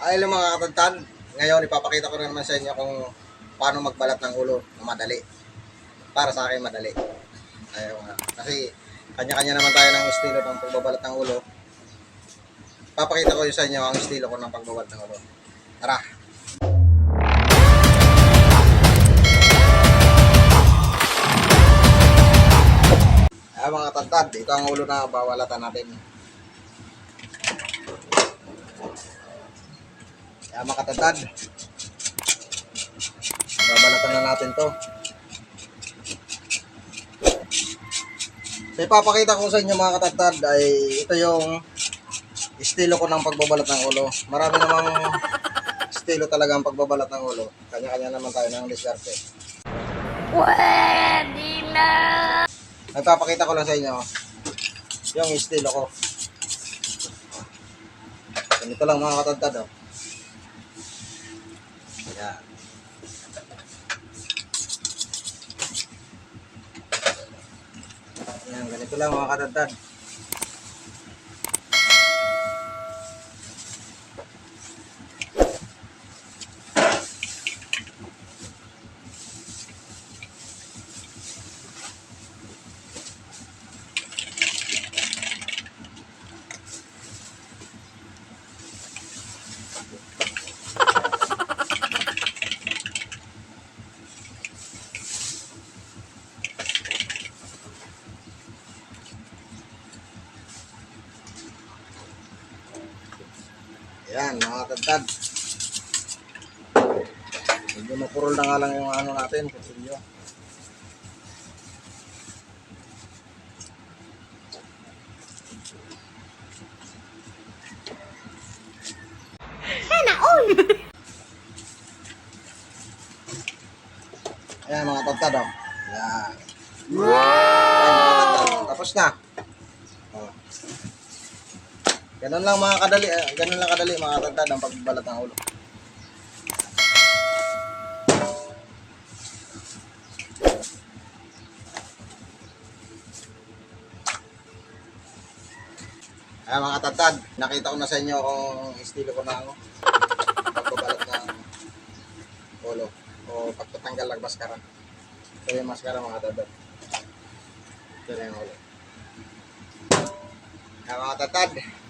Ay, mga katantad, ngayon ipapakita ko na naman sa inyo kung paano magbalat ng ulo na madali. Para sa akin madali. Ayaw nga. Kasi kanya-kanya naman tayo ng estilo ng pagbabalat ng ulo. Papakita ko yun sa inyo ang estilo ko ng pagbabalat ng ulo. Tara! Ay, mga katantad, ito ang ulo na bawalatan natin. Kaya mga katantad, babalatan na natin to. So ipapakita ko sa inyo mga katantad ay ito yung estilo ko ng pagbabalat ng ulo. Marami namang estilo talaga ang pagbabalat ng ulo. Kanya-kanya naman tayo ng diskarte. Pwede na! Nagpapakita ko lang sa inyo yung estilo ko. Ganito lang mga katantad. Oh. Yan. Yan, ganito lang mga katantad. Yan, mga katantad. Medyo mapurol na nga lang yung ano natin, kusilyo. Sana all! Ayan mga katantad. Oh. Yan. Wow! Ayan, mga katantad. Tapos na. Oh. Ganun lang mga kadali, ganun lang kadali mga katantad ang pagbalat ng ulo. Ay mga katantad, nakita ko na sa inyo kung estilo ko na ano, pagbabalat ng ulo o pagtatanggal ng maskara. Ito yung maskara mga katantad. Ito na yung ulo. Ay mga katantad,